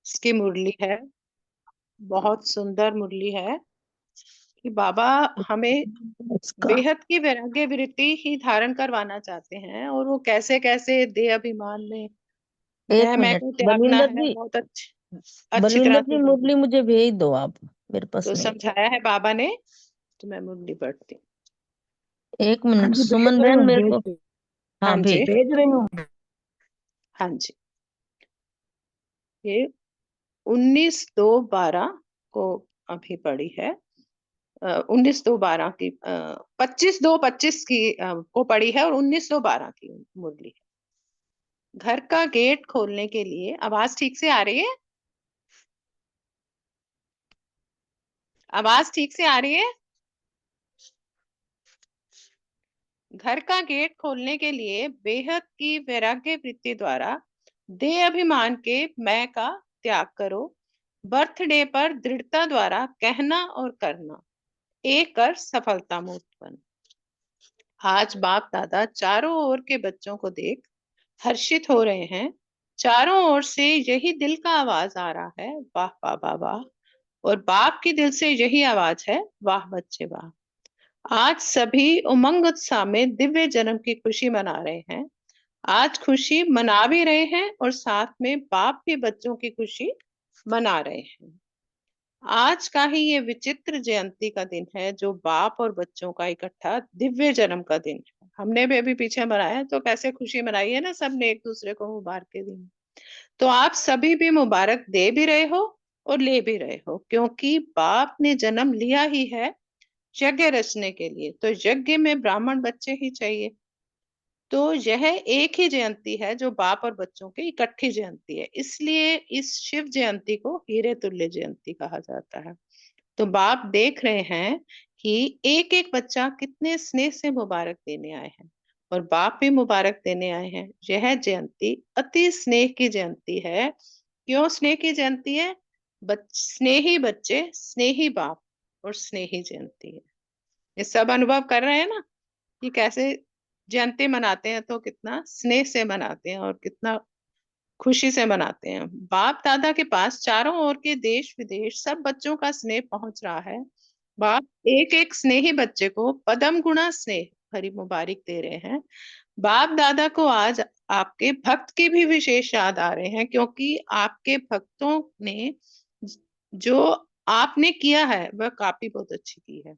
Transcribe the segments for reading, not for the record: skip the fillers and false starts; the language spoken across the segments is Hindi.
इसकी मुरली है, बहुत सुंदर मुरली है कि बाबा हमें इसका बेहद की वैराग्य वृत्ति ही धारण करवाना चाहते हैं, और वो कैसे कैसे देह अभिमान में एक मैं मिनट को त्यागना बलविंदर है, जी। बहुत अच्छी तरह बलविंदर से जी बाबा मुरली मुझे भेज दो आप, मेरे पास तो नहीं। समझाया है बाबा ने। तो मैं मुरली पढ़ती हूँ। एक हाँ मिनट जी, भेज सुमन रही बहन हूँ, मेरे भेज को। हाँ हाँ जी, भेज। भेज रही हूँ। हाँ जी। ये 19/2/12 को अभी पढ़ी है। 19/2/12 की 25/2/25 की को पढ़ी है, और 19/2/12 की मुरली है। घर का गेट खोलने के लिए, आवाज ठीक से आ रही है? आवाज ठीक से आ रही है? घर का गेट खोलने के लिए बेहद की वैराग्य वृत्ति द्वारा देह अभिमान के मैं का त्याग करो। बर्थडे पर दृढ़ता द्वारा कहना और करना, एक कर सफलता मूर्त बन। आज बाप दादा चारों ओर के बच्चों को देख हर्षित हो रहे हैं। चारों ओर से यही दिल का आवाज आ रहा है, वाह वाह वाह वाह। और बाप की दिल से यही आवाज है, वाह बच्चे वाह। आज सभी उमंग उत्साह में दिव्य जन्म की खुशी मना रहे हैं। आज खुशी मना भी रहे हैं, और साथ में बाप भी बच्चों की खुशी मना रहे हैं। आज का ही ये विचित्र जयंती का दिन है, जो बाप और बच्चों का इकट्ठा दिव्य जन्म का दिन है। हमने भी अभी पीछे मनाया, तो कैसे खुशी मनाई है ना, सबने एक दूसरे को मुबारक के दिन। तो आप सभी भी मुबारक दे भी रहे हो और ले भी रहे हो, क्योंकि बाप ने जन्म लिया ही है यज्ञ रचने के लिए, तो यज्ञ में ब्राह्मण बच्चे ही चाहिए। तो यह एक ही जयंती है जो बाप और बच्चों की इकट्ठी जयंती है, इसलिए इस शिव जयंती को हीरे तुल्य जयंती कहा जाता है। तो बाप देख रहे हैं कि एक एक बच्चा कितने स्नेह से मुबारक देने आए हैं, और बाप भी मुबारक देने आए हैं। यह जयंती अति स्नेह की जयंती है। क्यों स्नेह की जयंती है? स्नेही बच्चे, स्नेही बाप, और स्नेही जयंती है। ये सब अनुभव कर रहे हैं ना कि कैसे जयंती मनाते हैं, तो कितना स्नेह से मनाते हैं और कितना खुशी से मनाते हैं। बाप दादा के पास चारों ओर के देश विदेश सब बच्चों का स्नेह पहुंच रहा है। बाप एक एक स्नेही बच्चे को पदम गुणा स्नेह भरी मुबारक दे रहे हैं। बाप दादा को आज आपके भक्त की भी विशेष याद आ रहे हैं, क्योंकि आपके भक्तों ने जो आपने किया है वह काफी बहुत अच्छी की है।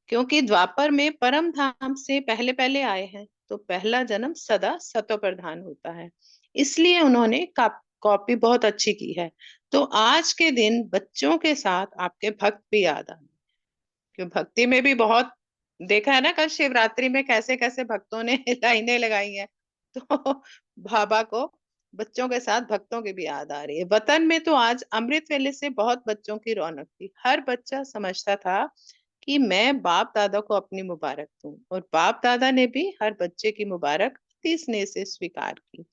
क्योंकि द्वापर में परम धाम से पहले पहले आए हैं, तो पहला जन्म सदा सतो प्रधान होता है, इसलिए उन्होंने कॉपी बहुत अच्छी की है। तो आज के दिन बच्चों के साथ आपके भक्त भी याद आए, क्यों भक्ति में भी बहुत देखा है ना, कल शिवरात्रि में कैसे कैसे भक्तों ने लाइनें लगाई हैं। तो बाबा को बच्चों के साथ भक्तों की भी याद आ रही है। वतन में तो आज अमृत वेले से बहुत बच्चों की रौनक थी। हर बच्चा समझता था कि मैं बाप दादा को अपनी मुबारक दूं, और बाप दादा ने भी हर बच्चे की मुबारक अति स्नेह से स्वीकार की।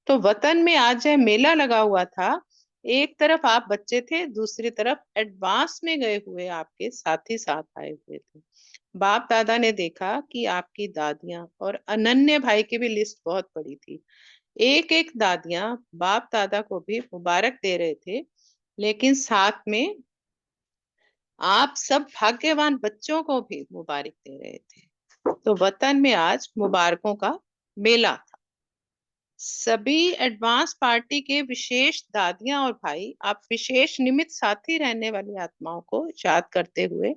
तो वतन में आज यह मेला लगा हुआ था। एक तरफ आप बच्चे थे, दूसरी तरफ एडवांस में गए हुए आपके साथी साथ आए हुए थे। बाप दादा ने देखा कि आपकी दादियां और अनन्य भाई की भी लिस्ट बहुत बड़ी थी। एक एक दादियां बाप दादा को भी मुबारक दे रहे थे, लेकिन साथ में आप सब भाग्यवान बच्चों को भी मुबारक दे रहे थे। तो वतन में आज मुबारकों का मेला था। सभी एडवांस पार्टी के विशेष दादियां और भाई, आप विशेष निमित्त साथी रहने वाली आत्माओं को याद करते हुए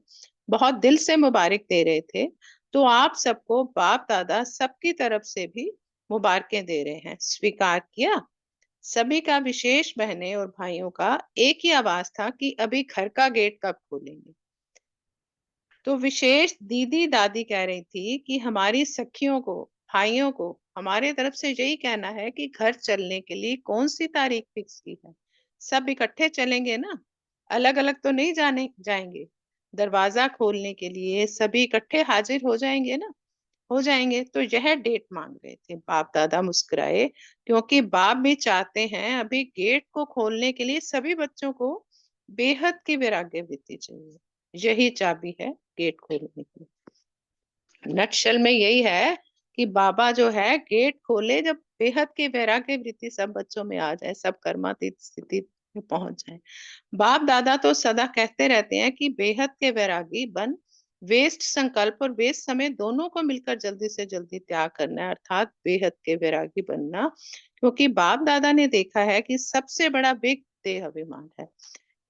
बहुत दिल से मुबारक दे रहे थे। तो आप सबको बाप दादा सबकी तरफ से भी मुबारकें दे रहे हैं, स्वीकार किया? सभी का विशेष बहनें और भाइयों का एक ही आवाज था कि अभी घर का गेट कब खोलेंगे। तो विशेष दीदी दादी कह रही थी कि हमारी सखियों को, भाइयों को हमारे तरफ से यही कहना है कि घर चलने के लिए कौन सी तारीख फिक्स की है। सब इकट्ठे चलेंगे ना, अलग अलग तो नहीं जाने जाएंगे। दरवाजा खोलने के लिए सभी इकट्ठे हाजिर हो जाएंगे ना, हो जाएंगे। तो यह डेट मांग रहे थे। बाप दादा मुस्कुराए, क्योंकि बाप भी चाहते हैं अभी गेट को खोलने के लिए सभी बच्चों को बेहद की वैराग्य वृत्ति चाहिए। यही चाबी है गेट खोलने की। नक्शल में यही है कि बाबा जो है गेट खोले जब बेहद की वैराग्य वृत्ति सब बच्चों में आ जाए, सब कर्मातीत स्थिति में पहुंच जाए। बाप दादा तो सदा कहते रहते हैं कि बेहद के वैरागी बन, वेस्ट संकल्प और वेस्ट समय दोनों को मिलकर जल्दी से जल्दी त्याग करना है, अर्थात बेहद के वैरागी बनना। क्योंकि बाप दादा ने देखा है कि सबसे बड़ा विघ्न देह अभिमान है।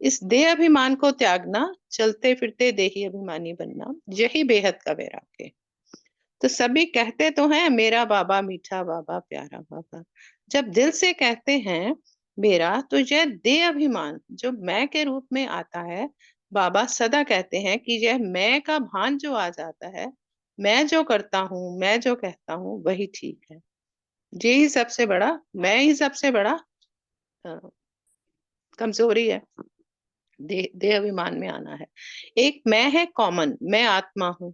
इस देह अभिमान को त्यागना, चलते फिरते देही अभिमानी बनना, यही बेहद का वैराग्य है। तो सभी कहते तो हैं मेरा बाबा मीठा बाबा प्यारा बाबा। जब दिल से कहते हैं मेरा, तो यह देह अभिमान जो मैं के रूप में आता है, बाबा सदा कहते हैं कि यह मैं का भान जो आ जाता है, मैं जो करता हूँ, मैं जो कहता हूँ वही ठीक है। यही सबसे बड़ा, मैं ही सबसे बड़ा अ, कमजोरी है, देह अभिमान में आना है। एक मैं है कॉमन, मैं आत्मा हूँ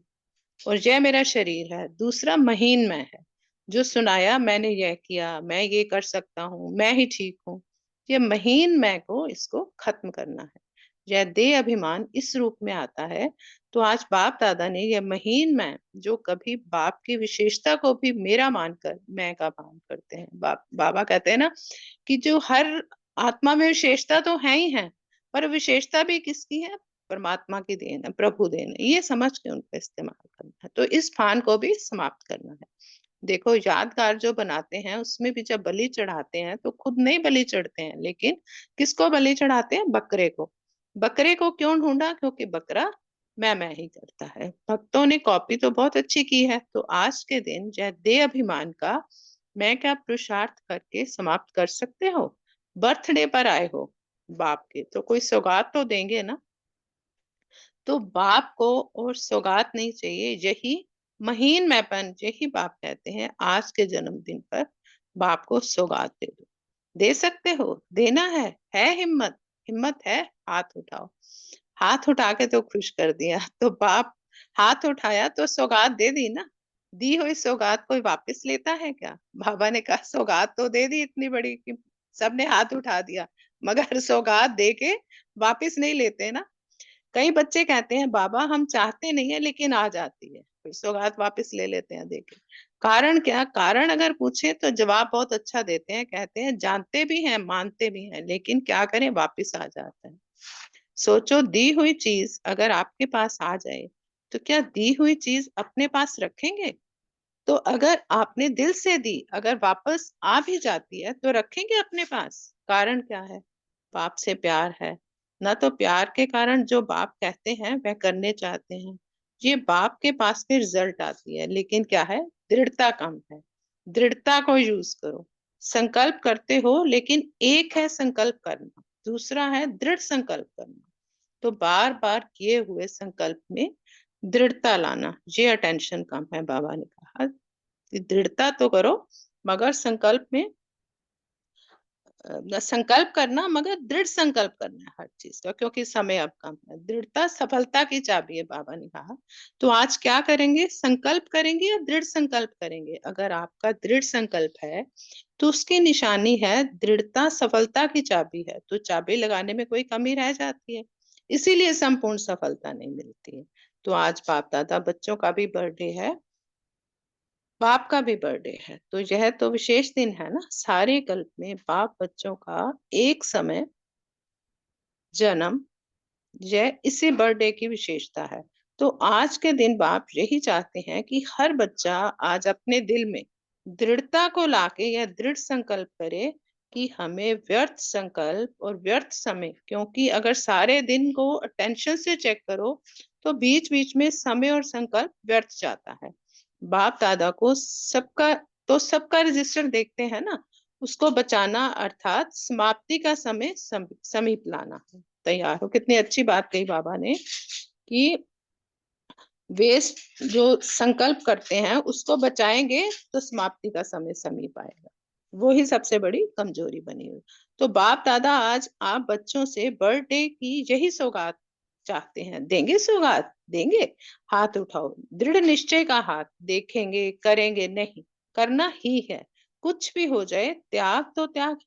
और यह मेरा शरीर है। दूसरा महीन मैं है, जो सुनाया मैंने यह किया, मैं ये कर सकता हूँ, मैं ही ठीक हूँ। ये महीन मैं को, इसको खत्म करना है। यह देह अभिमान इस रूप में आता है। तो आज बाप दादा ने यह महीन मैं, जो कभी बाप की विशेषता को भी मेरा मानकर मैं का भान करते हैं, बाबा कहते हैं ना कि जो हर आत्मा में विशेषता तो है ही है, पर विशेषता भी किसकी है? परमात्मा की देन है, प्रभु देन है। ये समझ के उनका इस्तेमाल करना है। तो इस फान को भी समाप्त करना है। देखो यादगार जो बनाते हैं उसमें भी जब बलि चढ़ाते हैं तो खुद नहीं बलि चढ़ते हैं, लेकिन किसको बलि चढ़ाते हैं? बकरे को। बकरे को क्यों ढूंढा? क्योंकि बकरा मैं ही करता है। भक्तों ने कॉपी तो बहुत अच्छी की है। तो आज के दिन जय दे अभिमान का मैं क्या पुरुषार्थ करके समाप्त कर सकते हो। बर्थडे पर आए हो बाप के, तो कोई सौगात तो देंगे ना। तो बाप को और सौगात नहीं चाहिए, यही महीन मैपन, यही बाप कहते हैं आज के जन्मदिन पर बाप को सौगात दे दो। दे सकते हो, देना है हिम्मत, हिम्मत है, हाथ उठाओ। हाथ उठा के तो खुश कर दिया। तो बाप हाथ उठाया तो सौगात दे दी ना। दी हुई सौगात कोई वापस लेता है क्या? बाबा ने कहा सौगात तो दे दी इतनी बड़ी कि सबने हाथ उठा दिया, मगर सौगात दे के वापस नहीं लेते ना। कई बच्चे कहते हैं बाबा हम चाहते नहीं है लेकिन आ जाती है, फिर सौगात वापस ले लेते हैं देके। कारण क्या? कारण अगर पूछे तो जवाब बहुत अच्छा देते हैं, कहते हैं जानते भी हैं मानते भी हैं, लेकिन क्या करें, वापस आ जाता है। सोचो दी हुई चीज अगर आपके पास आ जाए तो क्या दी हुई चीज अपने पास रखेंगे? तो अगर आपने दिल से दी, अगर वापस आ भी जाती है तो रखेंगे अपने पास? कारण क्या है? बाप से प्यार है ना। तो प्यार के कारण जो बाप कहते हैं वह करने चाहते हैं। ये बाप के पास फिर रिजल्ट आती है, लेकिन क्या है? दृढ़ता कम है। दृढ़ता को यूज करो। संकल्प करते हो, लेकिन एक है संकल्प करना, दूसरा है दृढ़ संकल्प करना। तो बार बार किए हुए संकल्प में दृढ़ता लाना, ये अटेंशन कम है। बाबा ने कहा कि दृढ़ता तो करो, मगर संकल्प में संकल्प करना, मगर दृढ़ संकल्प करना है हर चीज का, क्योंकि समय अब कम है। दृढ़ता सफलता की चाबी है, बाबा ने कहा। तो आज क्या करेंगे? संकल्प करेंगे या दृढ़ संकल्प करेंगे? अगर आपका दृढ़ संकल्प है तो उसकी निशानी है दृढ़ता, सफलता की चाबी है। तो चाबी लगाने में कोई कमी रह जाती है, इसीलिए संपूर्ण सफलता नहीं मिलती है। तो आज बाप दादा बच्चों का भी बर्थडे है, बाप का भी बर्थडे है, तो यह तो विशेष दिन है ना। सारे कल्प में बाप बच्चों का एक समय जन्म, यह इसी बर्थडे की विशेषता है। तो आज के दिन बाप यही चाहते हैं कि हर बच्चा आज अपने दिल में दृढ़ता को लाके यह दृढ़ संकल्प करे कि हमें व्यर्थ संकल्प और व्यर्थ समय, क्योंकि अगर सारे दिन को अटेंशन से चेक करो तो बीच बीच में समय और संकल्प व्यर्थ जाता है। बाप दादा को सबका, तो सबका रजिस्टर देखते हैं ना, उसको बचाना अर्थात समाप्ति का समय समीप लाना है। तैयार हो। कितनी अच्छी बात कही बाबा ने कि वेस्ट जो संकल्प करते हैं उसको बचाएंगे तो समाप्ति का समय समीप आएगा। वो ही सबसे बड़ी कमजोरी बनी हुई। तो बाप दादा आज आप बच्चों से बर्थडे की यही सौगात चाहते हैं। देंगे सौगात? देंगे। हाथ उठाओ, दृढ़ निश्चय का हाथ। देखेंगे, करेंगे नहीं, करना ही है। कुछ भी हो जाए, त्याग तो त्याग,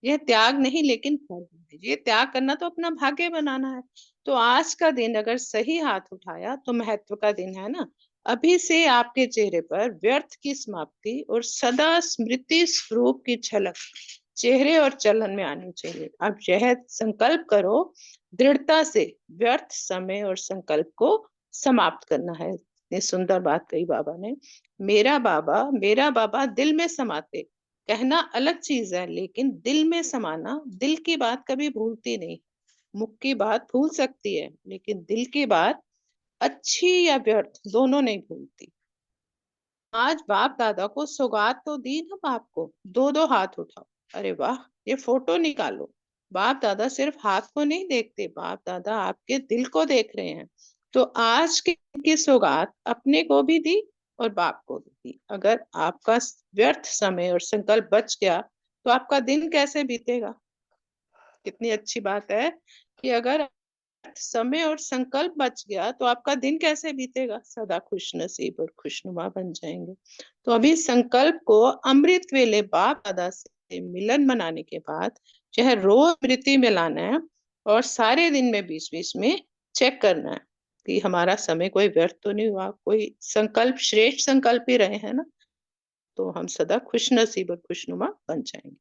यह त्याग नहीं लेकिन कर्म है। ये त्याग करना तो अपना भाग्य बनाना है। तो आज का दिन अगर सही हाथ उठाया तो महत्व का दिन है ना। अभी से आपके चेहरे पर व्यर्थ की समाप्ति और सदा स्मृति स्वरूप की झलक चेहरे और चलन में आनी चाहिए। अब यह संकल्प करो दृढ़ता से व्यर्थ समय और संकल्प को समाप्त करना है। इतनी सुंदर बात कही बाबा ने। मेरा बाबा दिल में समाते। कहना अलग चीज है, लेकिन दिल में समाना, दिल की बात कभी भूलती नहीं। मुख की बात भूल सकती है, लेकिन दिल की बात अच्छी या व्यर्थ दोनों नहीं भूलती। आज बाप दादा को सौगात तो दी ना बाप को, दो दो हाथ उठाओ। अरे वाह, ये फोटो निकालो। बाप दादा सिर्फ हाथ को नहीं देखते, बाप दादा आपके दिल को देख रहे हैं। तो आज की सौगात अपने को भी दी और बाप को भी दी। अगर आपका व्यर्थ समय और संकल्प बच गया तो आपका दिन कैसे बीतेगा। कितनी अच्छी बात है कि अगर समय और संकल्प बच गया तो आपका दिन कैसे बीतेगा। सदा खुश नसीब और खुशनुमा बन जाएंगे। तो अभी संकल्प को अमृत वेले बाप दादा से मिलन मनाने के बाद यह रोज स्मृति में लाना है और सारे दिन में बीच बीच में चेक करना है कि हमारा समय कोई व्यर्थ तो नहीं हुआ, कोई संकल्प श्रेष्ठ संकल्प ही रहे हैं ना। तो हम सदा खुश नसीब और खुशनुमा बन जाएंगे।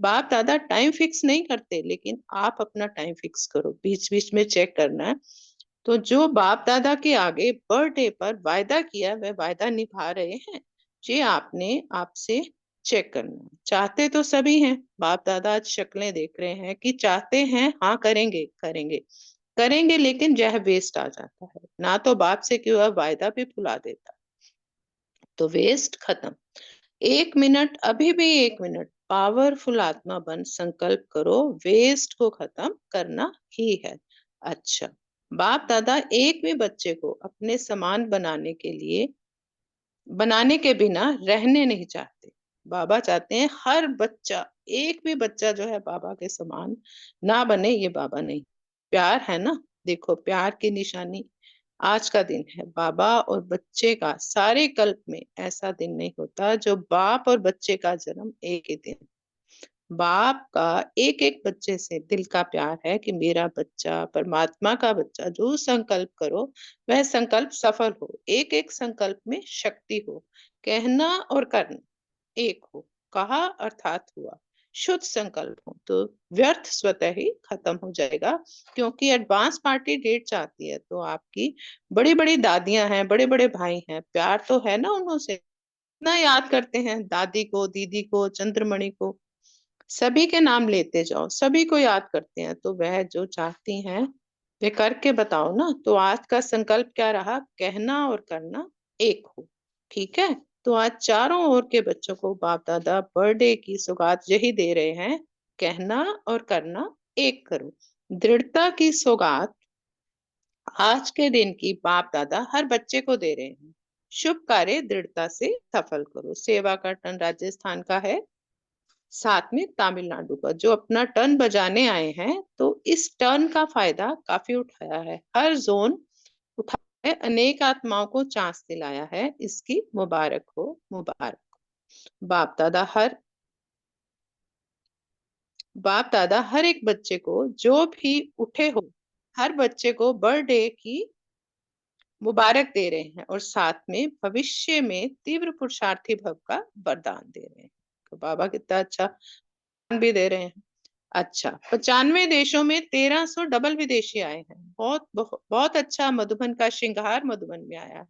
बाप दादा टाइम फिक्स नहीं करते, लेकिन आप अपना टाइम फिक्स करो, बीच बीच में चेक करना है। तो जो बाप दादा के आगे बर्थडे पर वायदा किया वह वायदा निभा रहे हैं, ये आपने आपसे चेक करना है। चाहते तो सभी हैं, बाप दादा आज शक्लें देख रहे हैं कि चाहते हैं, हाँ करेंगे करेंगे करेंगे, लेकिन यह वेस्ट आ जाता है ना, तो बाप से क्यों वायदा भी भुला देता। तो वेस्ट खत्म। 1 मिनट, अभी भी 1 मिनट पावरफुल आत्मा बन संकल्प करो, वेस्ट को खत्म करना ही है। अच्छा, बाप दादा एक भी बच्चे को अपने समान बनाने के बिना रहने नहीं चाहते। बाबा चाहते हैं हर बच्चा, एक भी बच्चा जो है बाबा के समान ना बने, ये बाबा नहीं। प्यार है ना, देखो प्यार की निशानी आज का दिन है बाबा और बच्चे का। सारे कल्प में ऐसा दिन नहीं होता जो बाप और बच्चे का जन्म एक ही दिन। बाप का एक एक बच्चे से दिल का प्यार है कि मेरा बच्चा परमात्मा का बच्चा। जो संकल्प करो वह संकल्प सफल हो, एक एक संकल्प में शक्ति हो, कहना और करना एक हो, कहा अर्थात हुआ, शुद्ध संकल्प हो तो व्यर्थ स्वतः ही खत्म हो जाएगा। क्योंकि एडवांस पार्टी डेट चाहती है तो आपकी बड़ी बड़ी दादियां हैं, बड़े बड़े भाई हैं, प्यार तो है ना उन्हों से। इतना याद करते हैं दादी को, दीदी को, चंद्रमणि को, सभी के नाम लेते जाओ, सभी को याद करते हैं। तो वह जो चाहती हैं वे करके बताओ ना। तो आज का संकल्प क्या रहा, कहना और करना एक हो। ठीक है, तो आज चारों ओर के बच्चों को बाप दादा बर्थडे की सौगात यही दे रहे हैं, कहना और करना एक करो। दृढ़ता की सौगात आज के दिन की बाप दादा हर बच्चे को दे रहे हैं। शुभ कार्य दृढ़ता से सफल करो। सेवा का टर्न राजस्थान का है, साथ में तमिलनाडु का। जो अपना टर्न बजाने आए हैं तो इस टर्न का फायदा काफी उठाया है, हर जोन उठाया है, अनेक आत्माओं को चांस दिलाया है। इसकी मुबारक हो, मुबारक। बाप दादा हर बाप दादा हर एक बच्चे को जो भी उठे हो, हर बच्चे को बर्थडे की मुबारक दे रहे हैं और साथ में भविष्य में तीव्र पुरुषार्थी भव का वरदान दे रहे हैं। तो बाबा कितना अच्छा भी दे रहे हैं। अच्छा, 95 देशों में 1300 डबल विदेशी आए हैं। बहुत बहुत, बहुत अच्छा। मधुबन का श्रृंगार मधुबन में आया है।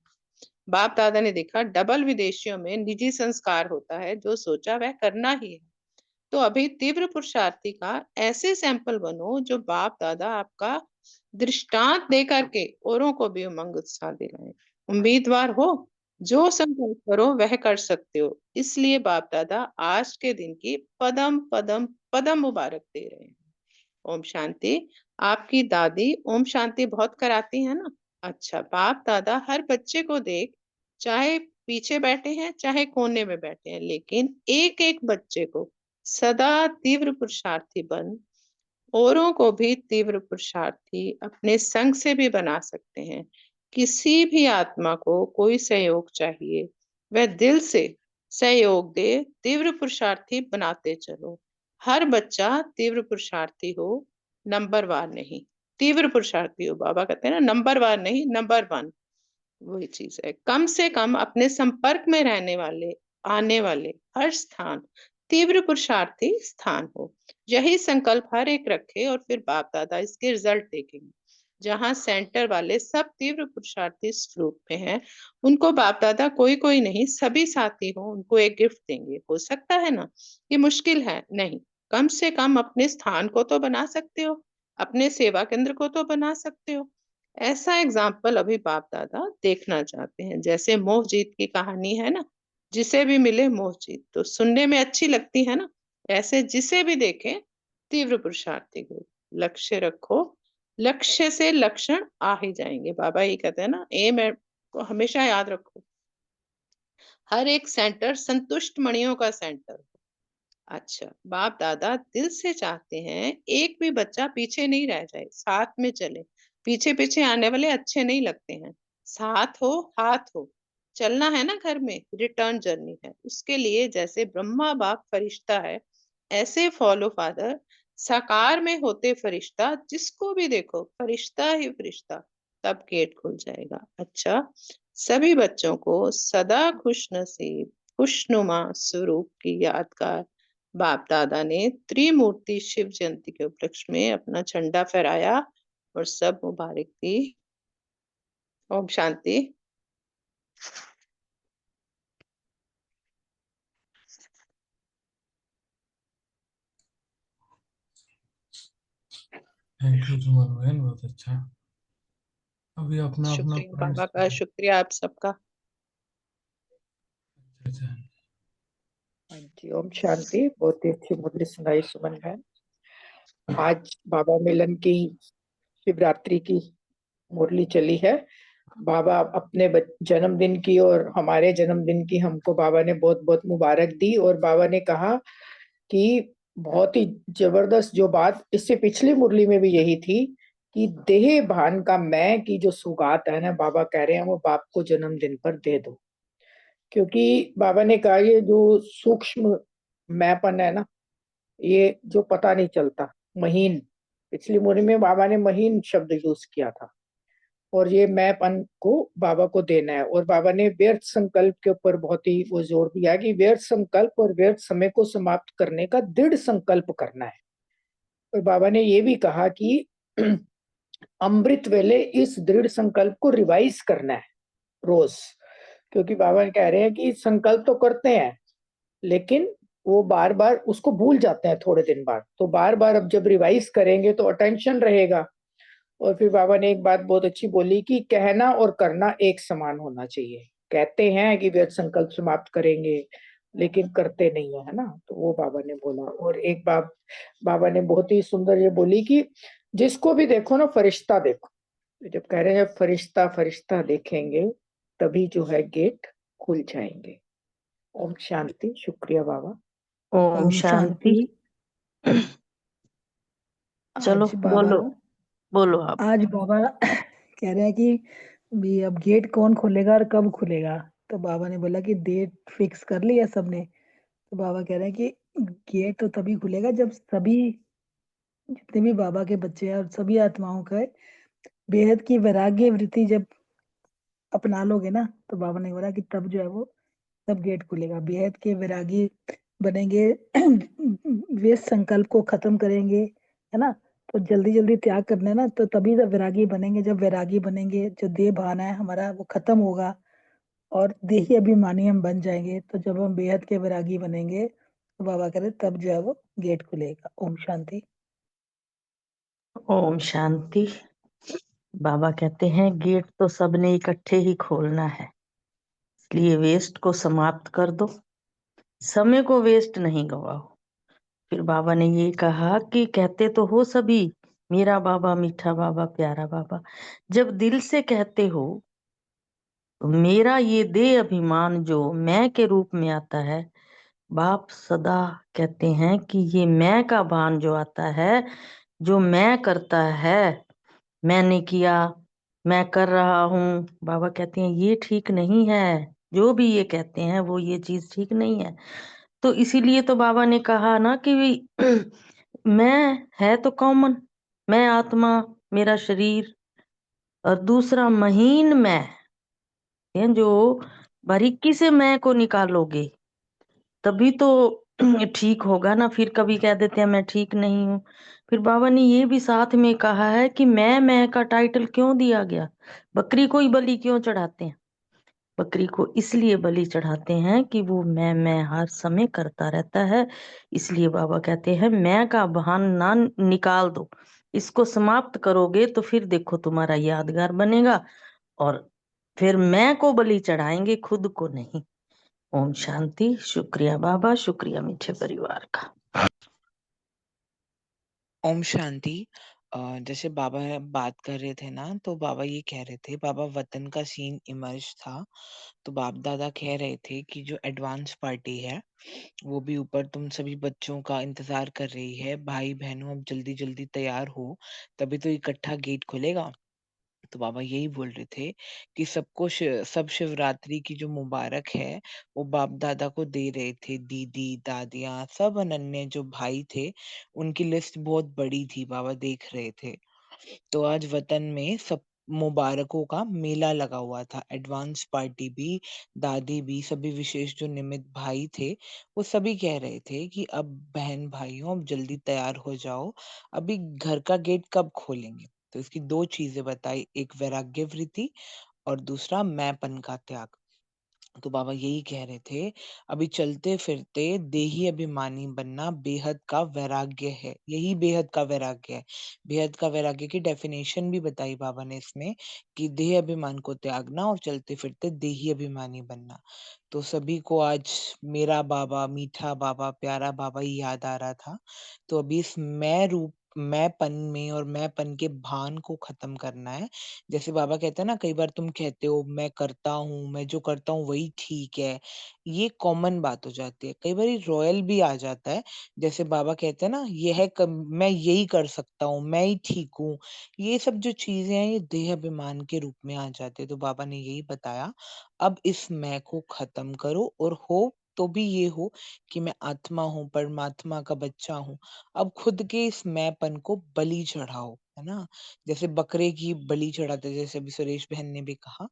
बाप दादा ने देखा डबल विदेशियों में निजी संस्कार होता है, जो सोचा वह करना ही है। तो अभी तीव्र पुरुषार्थी का ऐसे सैंपल बनो जो बाप दादा आपका दृष्टांत दे करके औरों को भी उमंग उत्साह दिलाए। उम्मीदवार हो, जो संकल्प करो वह कर सकते हो। इसलिए बाप दादा आज के दिन की पदम पदम पदम मुबारक दे रहे हैं। ओम शांति। आपकी दादी ओम शांति बहुत कराती है ना। अच्छा, बाप दादा हर बच्चे को देख, चाहे पीछे बैठे हैं चाहे कोने में बैठे हैं, लेकिन एक एक बच्चे को सदा तीव्र पुरुषार्थी बन औरों को भी तीव्र पुरुषार्थी अपने संग से भी बना सकते हैं। किसी भी आत्मा को कोई सहयोग चाहिए, वह दिल से सहयोग दे, तीव्र पुरुषार्थी बनाते चलो। हर बच्चा तीव्र पुरुषार्थी हो, नंबर वार नहीं। तीव्र पुरुषार्थी हो, बाबा कहते हैं ना, नंबर वार नहीं, नंबर 1। वही चीज है, कम से कम अपने संपर्क में रहने वाले, आने वाले हर स्थान तीव्र पुरुषार्थी स्थान हो। यही संकल्प हर एक रखे और फिर बाप दादा इसके रिजल्ट देखेंगे। जहां सेंटर वाले सब तीव्र पुरुषार्थी स्वरूप में हैं, उनको बाप दादा कोई कोई नहीं सभी साथी हो उनको एक गिफ्ट देंगे। हो सकता है ना, ये मुश्किल है नहीं, कम से कम अपने स्थान को तो बना सकते हो, अपने सेवा केंद्र को तो बना सकते हो। ऐसा एग्जाम्पल अभी बाप दादा देखना चाहते हैं। जैसे मोह जीत की कहानी है ना, जिसे भी मिले मोह जीत, तो सुनने में अच्छी लगती है ना, ऐसे जिसे भी देखें तीव्र पुरुषार्थी को लक्ष्य रखो, लक्ष्य से लक्षण आ ही जाएंगे। बाबा ये कहते हैं ना, एम है को हमेशा याद रखो। हर एक सेंटर संतुष्ट मणियों का सेंटर। अच्छा, बाप दादा दिल से चाहते हैं एक भी बच्चा पीछे नहीं रह जाए, साथ में चले। पीछे पीछे आने वाले अच्छे नहीं लगते हैं, साथ हो हाथ हो। चलना है ना घर में, रिटर्न जर्नी है, उसके लिए जैसे ब्रह्मा बाप फरिश्ता है, ऐसे फॉलो फादर साकार में होते फरिश्ता। जिसको भी देखो फरिश्ता ही फरिश्ता, तब गेट खुल जाएगा। अच्छा, सभी बच्चों को सदा खुश नसीब खुशनुमा स्वरूप की यादगार बाप दादा ने त्रिमूर्ति शिव जयंती के उपलक्ष्य में अपना झंडा फहराया और सब मुबारक दी। ओम शांति। थैंक यू सुमन बहन, बहुत अच्छा। अभी अपना अपना शुक्रिया पॉइंट्स। बाबा का, शुक्रिया आप सबका। अच्छा। हाँ जी, ओम शांति। बहुत ही अच्छी मुरली सुनाई सुमन बहन। आज बाबा मिलन की शिवरात्रि की मुरली चली है। बाबा अपने जन्मदिन की और हमारे जन्मदिन की हमको बाबा ने बहुत बहुत मुबारक दी। और बाबा ने कहा कि बहुत ही जबरदस्त जो बात इससे पिछली मुरली में भी यही थी कि देह भान का मैं की जो सुगात है ना, बाबा कह रहे हैं वो बाप को जन्मदिन पर दे दो। क्योंकि बाबा ने कहा ये जो सूक्ष्म मैंपन है ना, ये जो पता नहीं चलता, महीन, पिछली मुरली में बाबा ने महीन शब्द यूज किया था। और ये मैंपन को बाबा को देना है। और बाबा ने व्यर्थ संकल्प के ऊपर बहुत ही वो जोर दिया कि व्यर्थ संकल्प और व्यर्थ समय को समाप्त करने का दृढ़ संकल्प करना है। और बाबा ने ये भी कहा कि अमृत वेले इस दृढ़ संकल्प को रिवाइज करना है रोज। क्योंकि बाबा कह रहे हैं कि संकल्प तो करते हैं लेकिन वो बार बार उसको भूल जाते हैं थोड़े दिन बाद। तो बार बार अब जब रिवाइज करेंगे तो अटेंशन रहेगा। और फिर बाबा ने एक बात बहुत अच्छी बोली कि कहना और करना एक समान होना चाहिए। कहते हैं कि व्यर्थ संकल्प समाप्त करेंगे लेकिन करते नहीं है ना, तो वो बाबा ने बोला। और एक बात बाबा ने बहुत ही सुंदर ये बोली कि जिसको भी देखो ना फरिश्ता देखो। जब कह रहे हैं फरिश्ता फरिश्ता देखेंगे तभी जो है गेट खुल जाएंगे। ओम शांति। शुक्रिया बाबा। ओम शांति। चलो आज बाबा बोलो, बोलो आप। आज बाबा कह रहे हैं कि भी अब गेट कौन खोलेगा और कब खुलेगा। तो बाबा ने बोला कि डेट फिक्स कर लिया सबने। तो बाबा कह रहे हैं कि गेट तो तभी खुलेगा जब सभी जितने भी बाबा के बच्चे हैं और सभी आत्माओं का बेहद की वैराग्य वृत्ति जब अपना लोगे ना, तो बाबा ने बोला कि तब जो है वो तब गेट खुलेगा। बेहद के वैरागी बनेंगे, वे संकल्प को खत्म करेंगे, है ना। तो जल्दी जल्दी त्याग करना है ना, तो तभी जब वैरागी बनेंगे। जब वैरागी बनेंगे, जो देह भान है हमारा वो खत्म होगा और देही अभिमानी हम बन जाएंगे। तो जब हम बेहद के वैरागी बनेंगे तो बाबा कह रहे तब जो है वो गेट खुलेगा। ओम शांति। ओम शांति। बाबा कहते हैं गेट तो सबने इकट्ठे ही खोलना है, इसलिए वेस्ट को समाप्त कर दो, समय को वेस्ट नहीं गवाओ। फिर बाबा ने ये कहा कि कहते तो हो सभी मेरा बाबा मीठा बाबा प्यारा बाबा, जब दिल से कहते हो तो मेरा ये देह अभिमान जो मैं के रूप में आता है, बाप सदा कहते हैं कि ये मैं का भान जो आता है, जो मैं करता है, मैंने किया, मैं कर रहा हूँ, बाबा कहते हैं ये ठीक नहीं है। जो भी ये कहते हैं वो ये चीज ठीक नहीं है। तो इसीलिए तो बाबा ने कहा ना कि मैं है तो कॉमन, मैं आत्मा, मेरा शरीर, और दूसरा महीन मैं, हैं जो बारीकी से मैं को निकालोगे तभी तो ठीक होगा ना। फिर कभी कह देते हैं मैं ठीक नहीं हूँ। फिर बाबा ने ये भी साथ में कहा है कि मैं का टाइटल क्यों दिया गया, बकरी को ही बलि क्यों चढ़ाते हैं। बकरी को इसलिए बलि चढ़ाते हैं कि वो मैं हर समय करता रहता है। इसलिए बाबा कहते हैं मैं का भान ना निकाल दो, इसको समाप्त करोगे तो फिर देखो तुम्हारा यादगार बनेगा। और फिर मैं को बलि चढ़ाएंगे, खुद को नहीं। ओम शांति। शुक्रिया बाबा, शुक्रिया मीठे परिवार का। ओम शांति। जैसे बाबा बात कर रहे थे ना, तो बाबा ये कह रहे थे, बाबा वतन का सीन इमर्ज था, तो बाप दादा कह रहे थे कि जो एडवांस पार्टी है वो भी ऊपर तुम सभी बच्चों का इंतजार कर रही है। भाई बहनों अब जल्दी जल्दी तैयार हो, तभी तो इकट्ठा गेट खुलेगा। तो बाबा यही बोल रहे थे कि सबको सब शिवरात्रि की जो मुबारक है वो बाप दादा को दे रहे थे। दीदी दादियाँ सब अनन्य जो भाई थे, उनकी लिस्ट बहुत बड़ी थी, बाबा देख रहे थे। तो आज वतन में सब मुबारकों का मेला लगा हुआ था। एडवांस पार्टी भी, दादी भी, सभी विशेष जो निमित भाई थे वो सभी कह रहे थे कि अब बहन भाइयों अब जल्दी तैयार हो जाओ, अभी घर का गेट कब खोलेंगे। तो इसकी दो चीजें बताई, एक वैराग्य वृत्ति और दूसरा मैंपन का त्याग। तो बाबा यही कह रहे थे, अभी चलते फिरते देही अभिमानी बनना बेहद का वैराग्य है। यही बेहद का वैराग्य है। बेहद का वैराग्य की डेफिनेशन भी बताई बाबा ने इसमें कि देह अभिमान को त्यागना और चलते फिरते देही अभिमानी बनना। तो सभी को आज मेरा बाबा, मीठा बाबा, प्यारा बाबा ही याद आ रहा था। तो अभी इस मैं रूप मैंपन में और मैंपन के भान को खत्म करना है। जैसे बाबा कहते हैं ना, कई बार तुम कहते हो मैं करता हूँ, मैं जो करता हूँ वही ठीक है, ये कॉमन बात हो जाती है। कई बार रॉयल भी आ जाता है, जैसे बाबा कहते हैं ना, मैं यही कर सकता हूँ, मैं ही ठीक हूँ। ये सब जो चीजें हैं ये देह अभिमान के रूप में आ जाते हैं। तो बाबा ने यही बताया, अब इस मैं को खत्म करो और हो तो भी ये हो कि मैं आत्मा हूँ, परमात्मा का बच्चा हूँ। अब खुद के इस मैंपन को बलि चढ़ाओ, है ना। जैसे बकरे की बलि चढ़ाते हैं, जैसे अभी सुरेश बहन ने भी कहा,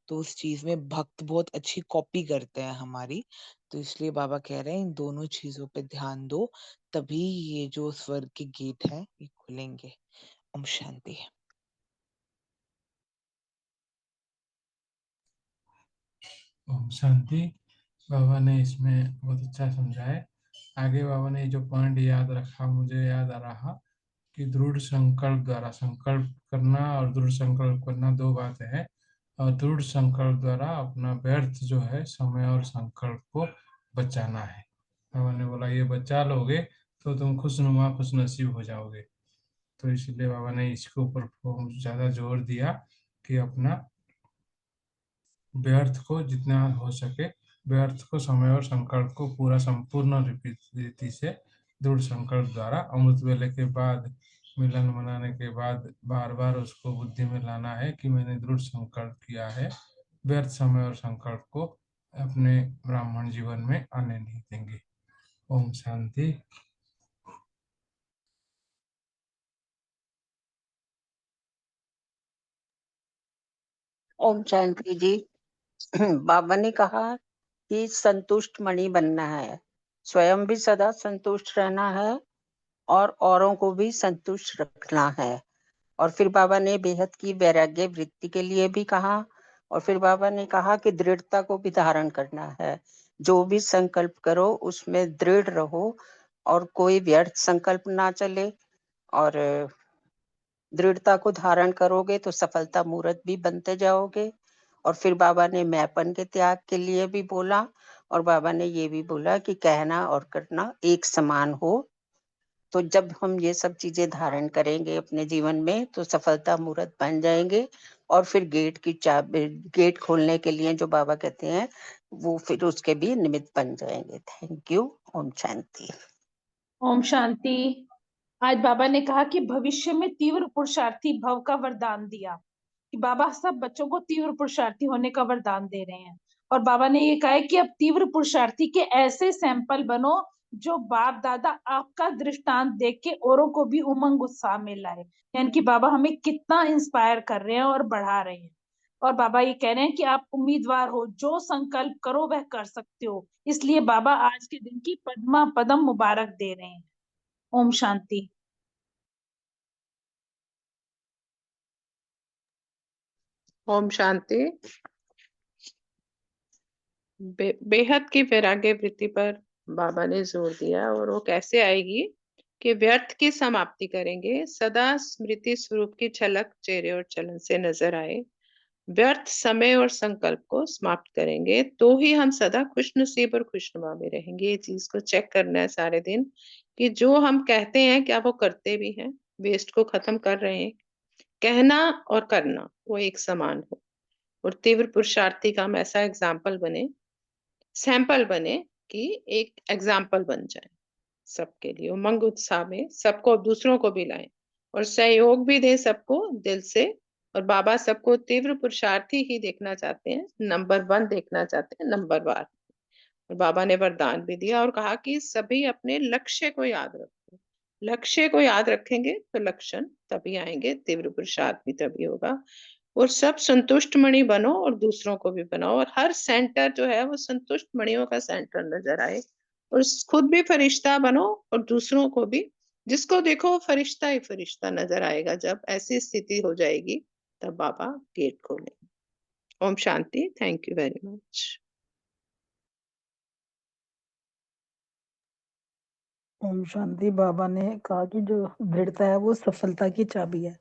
तो उस चीज में भक्त बहुत अच्छी कॉपी करते हैं हमारी। तो इसलिए बाबा कह रहे हैं इन दोनों चीजों पे ध्यान दो, तभी ये जो स्वर्ग के गेट है ये खुलेंगे। ओम शांति। ओम शांति। बाबा ने इसमें बहुत अच्छा समझाया। आगे बाबा ने जो पॉइंट याद रखा, मुझे याद आ रहा कि दृढ़ संकल्प द्वारा संकल्प करना और दृढ़ संकल्प करना दो बातें हैं। और दृढ़ संकल्प द्वारा अपना व्यर्थ जो है समय और संकल्प को बचाना है। बाबा ने बोला ये बचा लोगे तो तुम खुशनुमा खुश नसीब हो जाओगे। तो इसलिए बाबा ने इसके ऊपर ज्यादा जोर दिया कि अपना व्यर्थ को जितना हो सके, व्यर्थ को समय और संकल्प को पूरा संपूर्ण रीति से दृढ़ संकल्प द्वारा अमृत वेले के बाद, मिलन मनाने के बाद बार बार उसको बुद्धि में लाना है कि मैंने दृढ़ संकल्प किया है, व्यर्थ समय और संकल्प को अपने ब्राह्मण जीवन में आने नहीं देंगे। ओम शांति। ओम शांति जी। बाबा ने कहा कि संतुष्ट मणि बनना है, स्वयं भी सदा संतुष्ट रहना है और औरों को भी संतुष्ट रखना है। और फिर बाबा ने बेहद की वैराग्य वृत्ति के लिए भी कहा। और फिर बाबा ने कहा कि दृढ़ता को भी धारण करना है। जो भी संकल्प करो उसमें दृढ़ रहो और कोई व्यर्थ संकल्प ना चले। और दृढ़ता को धारण करोगे तो सफलता मूर्त भी बनते जाओगे। और फिर बाबा ने मैंपन के त्याग के लिए भी बोला। और बाबा ने ये भी बोला कि कहना और करना एक समान हो। तो जब हम ये सब चीजें धारण करेंगे अपने जीवन में तो सफलता मूर्त बन जाएंगे। और फिर गेट खोलने के लिए जो बाबा कहते हैं वो फिर उसके भी निमित्त बन जाएंगे। Thank you. ओम शांति। ओम शांति। आज बाबा ने कहा कि भविष्य में तीव्र पुरुषार्थी भव का वरदान दिया, कि बाबा सब बच्चों को तीव्र पुरुषार्थी होने का वरदान दे रहे हैं। और बाबा ने ये कहा है कि अब तीव्र पुरुषार्थी के ऐसे सैंपल बनो जो बाप दादा आपका दृष्टांत देख के औरों को भी उमंग उत्साह में लाए। यानी कि बाबा हमें कितना इंस्पायर कर रहे हैं और बढ़ा रहे हैं। और बाबा ये कह रहे हैं कि आप उम्मीदवार हो, जो संकल्प करो वह कर सकते हो। इसलिए बाबा आज के दिन की पद्मा पदम मुबारक दे रहे हैं। ओम शांति। ओम शांति। बेहद की वैराग्य वृत्ति पर बाबा ने जोर दिया, और वो कैसे आएगी कि व्यर्थ की समाप्ति करेंगे, सदा स्मृति स्वरूप की झलक चेहरे और चलन से नजर आए, व्यर्थ समय और संकल्प को समाप्त करेंगे, तो ही हम सदा खुश नसीब और खुशनुमा में रहेंगे। ये चीज को चेक करना है सारे दिन कि जो हम कहते हैं क्या वो करते भी हैं, वेस्ट को खत्म कर रहे हैं। कहना और करना वो एक समान हो, और तीव्र पुरुषार्थी का हम ऐसा एग्जाम्पल बने, सैंपल बने, कि एक एग्जाम्पल बन जाए सबके लिए, उमंग उत्साह में सबको, दूसरों को भी लाएं और सहयोग भी दें सबको दिल से। और बाबा सबको तीव्र पुरुषार्थी ही देखना चाहते हैं, नंबर 1 देखना चाहते हैं, नंबर वार। और बाबा ने वरदान भी दिया और कहा कि सभी अपने लक्ष्य को याद रखो। लक्ष्य को याद रखेंगे तो लक्षण तभी आएंगे, तीव्र पुरुषार्थ भी तभी होगा। और सब संतुष्ट मणि बनो और दूसरों को भी बनाओ, और हर सेंटर जो है वो संतुष्ट मणियों का सेंटर नजर आए, और खुद भी फरिश्ता बनो और दूसरों को भी, जिसको देखो वो फरिश्ता ही फरिश्ता नजर आएगा। जब ऐसी स्थिति हो जाएगी तब बाबा गेट खोलेंगे। ओम शांति। Thank you very much. ओम शांति। बाबा ने कहा कि जो दृढ़ता है वो सफलता की चाबी है।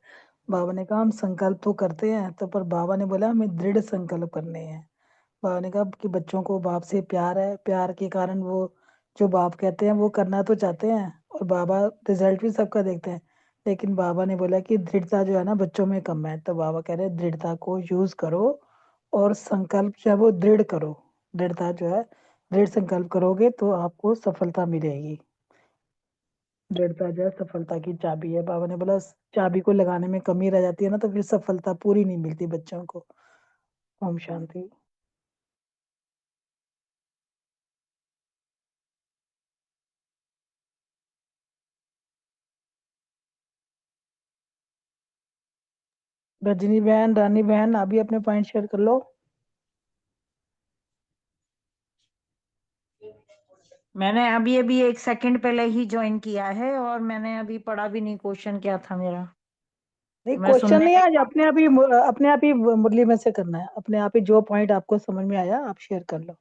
बाबा ने कहा हम संकल्प तो करते हैं तो, पर बाबा ने बोला हमें दृढ़ संकल्प करने हैं। बाबा ने कहा कि बच्चों को बाप से प्यार है, प्यार के कारण वो जो बाप कहते हैं वो करना तो चाहते हैं, और बाबा रिजल्ट भी सबका देखते हैं। लेकिन बाबा ने बोला कि दृढ़ता जो है ना बच्चों में कम है, तो बाबा कह रहे हैं दृढ़ता को यूज करो और संकल्प जो है वो दृढ़ करो। दृढ़ता जो है, दृढ़ संकल्प करोगे तो आपको सफलता मिलेगी। दृढ़ता जो है सफलता की चाबी है। बाबा ने बोला चाबी को लगाने में कमी रह जाती है ना, तो फिर सफलता पूरी नहीं मिलती बच्चों को। ओम शांति। रजनी बहन, रानी बहन, अभी अपने पॉइंट शेयर कर लो। मैंने अभी अभी 1 सेकंड पहले ही ज्वाइन किया है और मैंने अभी पढ़ा भी नहीं क्वेश्चन क्या था मेरा। नहीं, मैं क्वेश्चन सुनने नहीं, में आज अपने आप ही मुरली में से करना है। अपने आप ही जो पॉइंट आपको समझ में आया आप शेयर कर लो।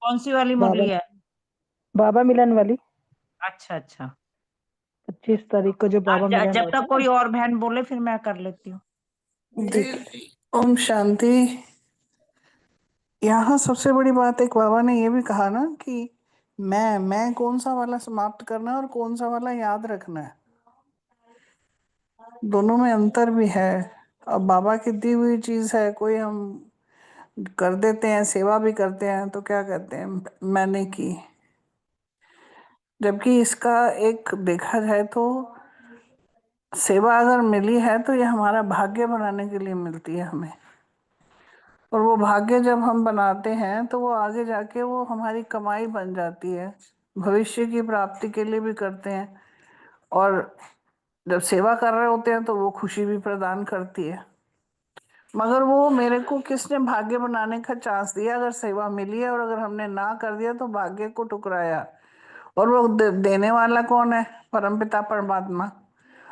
कौन सी वाली बाबा मुरली है? बाबा मिलन वाली, अच्छा अच्छा। 25 तारीख को जो बाबा मिलन जब हुआ था तक ना। कोई और बहन बोले फिर मैं कर लेती हूँ। ठीक है। जी, ओम शांति। यहाँ सबसे बड़ी बात एक बाबा ने ये भी कहा ना कि मैं कौन सा वाला समाप्त करना है और कौन सा वाला याद रखना है, दोनों में अंतर भी है। अब बाबा की दी हुई चीज है, कोई हम कर देते हैं, सेवा भी करते हैं तो क्या कहते हैं मैंने की, जबकि इसका एक देखा जाए तो सेवा अगर मिली है तो ये हमारा भाग्य बनाने के लिए मिलती है हमें, और वो भाग्य जब हम बनाते हैं तो वो आगे जाके वो हमारी कमाई बन जाती है, भविष्य की प्राप्ति के लिए भी करते हैं, और जब सेवा कर रहे होते हैं तो वो खुशी भी प्रदान करती है। मगर वो मेरे को किसने भाग्य बनाने का चांस दिया? अगर सेवा मिली है और अगर हमने ना कर दिया तो भाग्य को ठुकराया, और वो देने वाला कौन है? परमपिता परमात्मा।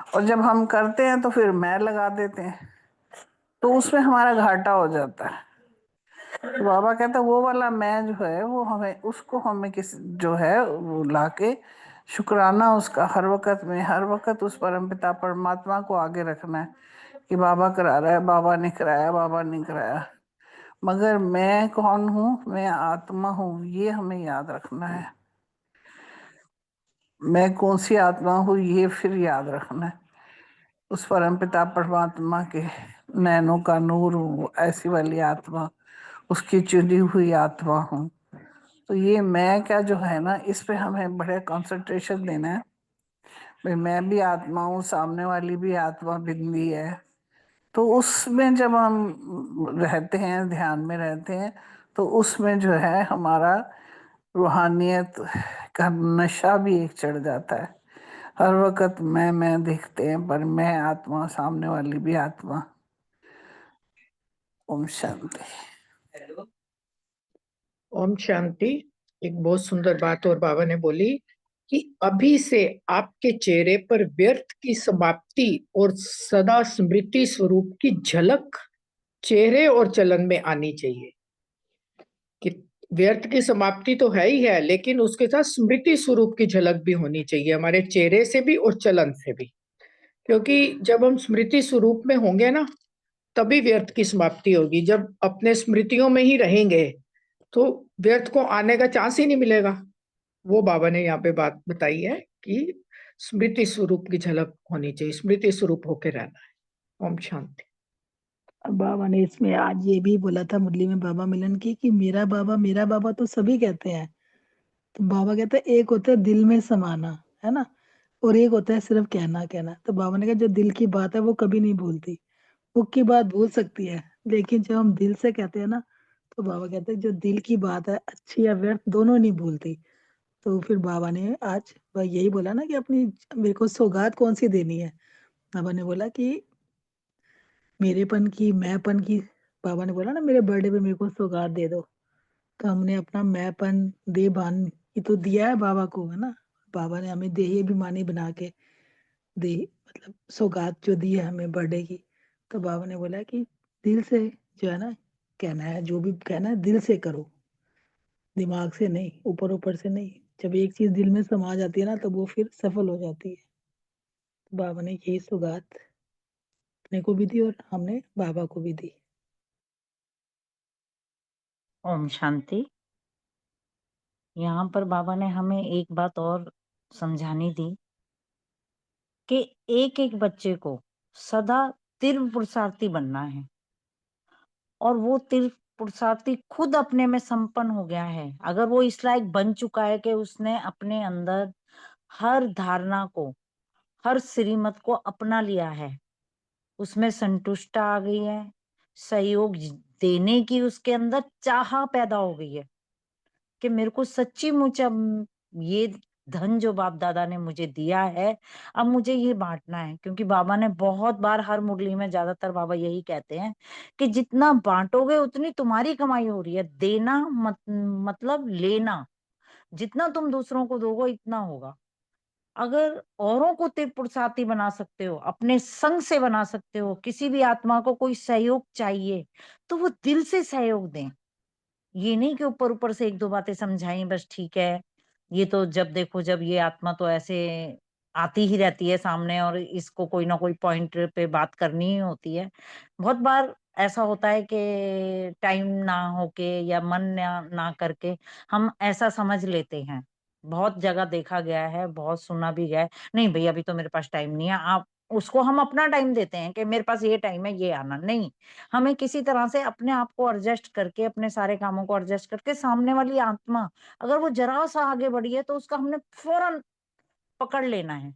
और जब हम करते हैं तो फिर मैं लगा देते हैं, तो उसमें हमारा घाटा हो जाता है। तो बाबा कहता वो वाला मैं जो है वो हमें, उसको हमें किस जो है वो लाके शुक्राना उसका हर वक्त में, हर वक्त उस परमपिता परमात्मा को आगे रखना है कि बाबा करा रहा है, बाबा ने कराया, बाबा ने कराया। मगर मैं कौन हूँ? मैं आत्मा हूँ, ये हमें याद रखना है। मैं कौन सी आत्मा हूँ ये फिर याद रखना है। उस परमपिता परमात्मा के नैनों का नूर हूँ, ऐसी वाली आत्मा, उसकी चुनी हुई आत्मा हूँ। तो ये मैं क्या जो है ना, इस पे हमें बड़े कंसंट्रेशन देना है। भाई मैं भी आत्मा हूँ, सामने वाली भी आत्मा बिंदी है। तो उसमें जब हम रहते हैं, ध्यान में रहते हैं, तो उसमें जो है हमारा रूहानियत का नशा भी एक चढ़ जाता है। हर वक्त मैं दिखते हैं, पर मैं आत्मा, सामने वाली भी आत्मा। ओम शांति। ओम शांति। एक बहुत सुंदर बात और बाबा ने बोली कि अभी से आपके चेहरे पर व्यर्थ की समाप्ति और सदा स्मृति स्वरूप की झलक चेहरे और चलन में आनी चाहिए। कि व्यर्थ की समाप्ति तो है ही है, लेकिन उसके साथ स्मृति स्वरूप की झलक भी होनी चाहिए, हमारे चेहरे से भी और चलन से भी। क्योंकि जब हम स्मृति स्वरूप में होंगे ना, तभी व्यर्थ की समाप्ति होगी। जब अपने स्मृतियों में ही रहेंगे तो व्यर्थ को आने का चांस ही नहीं मिलेगा। वो बाबा ने यहाँ पे बात बताई है कि स्मृति स्वरूप की झलक होनी चाहिए, स्मृति स्वरूप होके रहना है। ओम शांति। अब बाबा ने इसमें आज ये भी बोला था मुरली में बाबा मिलन की कि मेरा बाबा तो सभी कहते हैं। तो बाबा कहते हैं एक होता है दिल में समाना, है ना, और एक होता है सिर्फ कहना कहना। तो बाबा ने कहा जो दिल की बात है वो कभी नहीं भूलती, मुख की बात भूल सकती है, लेकिन जब हम दिल से कहते हैं ना, तो बाबा कहते हैं जो दिल की बात है अच्छी या व्यर्थ दोनों नहीं भूलती। तो फिर बाबा ने आज यही बोला ना कि अपनी मेरे को सौगात कौन सी देनी है। बाबा ने बोला कि मेरेपन की, मैंपन की। बाबा ने बोला ना मेरे बर्थडे पे मेरे को सौगात दे दो, तो हमने अपना मैंपन दे बान की तो दिया है बाबा को, है ना। बाबा ने हमें देही अभिमानी बना के दे, मतलब सौगात जो दी है हमें बर्थडे की। तो बाबा ने बोला कि दिल से जो है ना कहना है, जो भी कहना है दिल से करो, दिमाग से नहीं, ऊपर ऊपर से नहीं। जब एक चीज दिल में समा जाती है ना, तो वो फिर सफल हो जाती है। तो बाबा ने यही सौगात अपने को भी दी और हमने बाबा को भी दी। ओम शांति। यहाँ पर बाबा ने हमें एक बात और समझानी थी कि एक एक बच्चे को सदा तीव्र पुरुषार्थी बनना है, और वो तीव्र पुरुषार्थी खुद अपने में संपन्न हो गया है। अगर वो इस लायक बन चुका है कि उसने अपने अंदर हर धारणा को, हर श्रीमत को अपना लिया है, उसमें संतुष्टता आ गई है, सहयोग देने की उसके अंदर चाह पैदा हो गई है कि मेरे को सच्ची मुच अब ये धन जो बाप दादा ने मुझे दिया है, अब मुझे ये बांटना है। क्योंकि बाबा ने बहुत बार हर मुरली में ज्यादातर बाबा यही कहते हैं कि जितना बांटोगे उतनी तुम्हारी कमाई हो रही है। देना मतलब लेना, जितना तुम दूसरों को दोगे इतना होगा। अगर औरों को पुरुषार्थी बना सकते हो, अपने संग से बना सकते हो, किसी भी आत्मा को कोई सहयोग चाहिए तो वो दिल से सहयोग दें। ये नहीं कि ऊपर ऊपर से एक दो बातें समझाई बस ठीक है, ये तो जब देखो जब ये आत्मा तो ऐसे आती ही रहती है सामने और इसको कोई ना कोई पॉइंट पे बात करनी ही होती है। बहुत बार ऐसा होता है कि टाइम ना होके या मन ना करके हम ऐसा समझ लेते हैं। बहुत जगह देखा गया है, बहुत सुना भी गया है, नहीं भैया अभी तो मेरे पास टाइम नहीं है। आप उसको हम अपना टाइम देते हैं कि मेरे पास ये टाइम है, ये आना नहीं। हमें किसी तरह से अपने आप को एडजस्ट करके, अपने सारे कामों को एडजस्ट करके, सामने वाली आत्मा अगर वो जरा सा आगे बढ़ी है तो उसका हमने फौरन पकड़ लेना है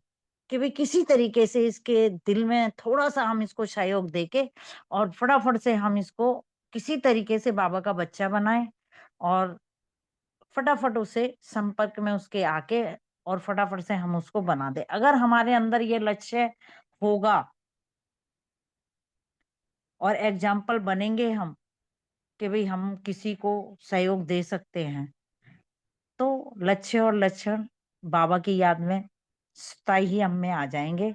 कि भाई किसी तरीके से इसके दिल में थोड़ा सा हम इसको सहयोग देके और फटाफट से हम इसको किसी तरीके से बाबा का बच्चा बनाए और फटाफट उसे संपर्क में उसके आके और फटाफट से हम उसको बना दे। अगर हमारे अंदर ये लक्ष्य होगा और एग्जाम्पल बनेंगे हम कि भाई हम किसी को सहयोग दे सकते हैं, तो लक्ष्य और लक्षण बाबा की याद में स्थायी ही हम में आ जाएंगे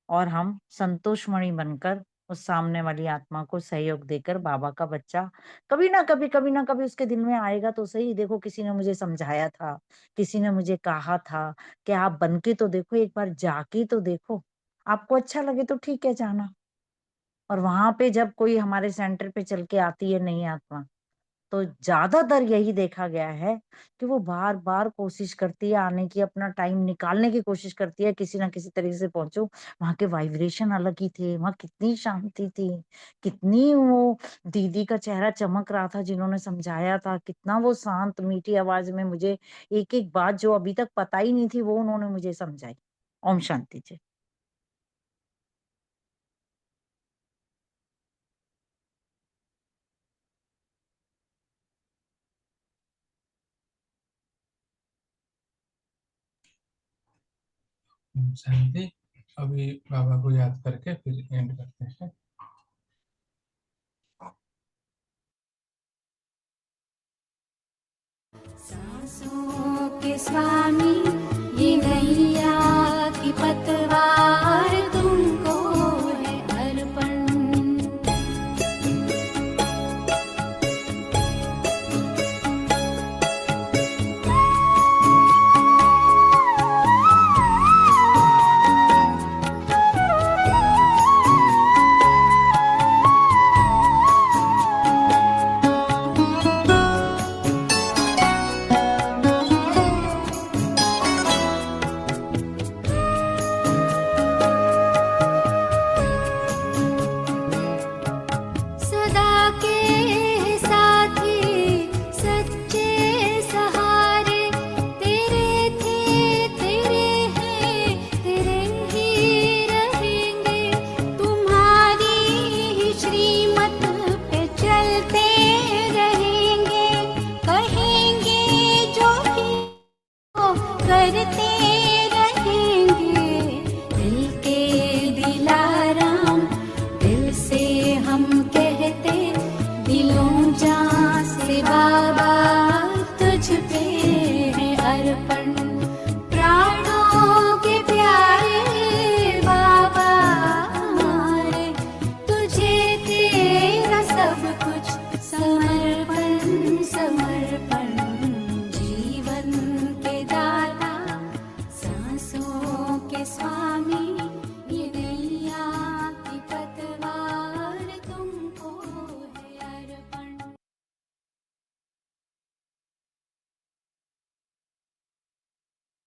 और हम संतोषमणि बनकर उस सामने वाली आत्मा को सहयोग देकर बाबा का बच्चा कभी ना कभी उसके दिल में आएगा तो सही। देखो किसी ने मुझे समझाया था, किसी ने मुझे कहा था कि आप बन के तो देखो, एक बार जाके तो देखो, आपको अच्छा लगे तो ठीक है जाना। और वहां पे जब कोई हमारे सेंटर पे चल के आती है नई आत्मा, तो ज्यादातर यही देखा गया है कि वो बार बार कोशिश करती है आने की, अपना टाइम निकालने की कोशिश करती है किसी ना किसी तरीके से पहुंचो। वहां के वाइब्रेशन अलग ही थे, वहां कितनी शांति थी, कितनी वो दीदी का चेहरा चमक रहा था जिन्होंने समझाया था, कितना वो शांत मीठी आवाज में मुझे एक एक बात जो अभी तक पता ही नहीं थी वो उन्होंने मुझे समझाई। ओम शांति जी। ओम शांति। अभी बाबा को याद करके फिर एंड करते हैं। सांसों के स्वामी ये नैया की पतवार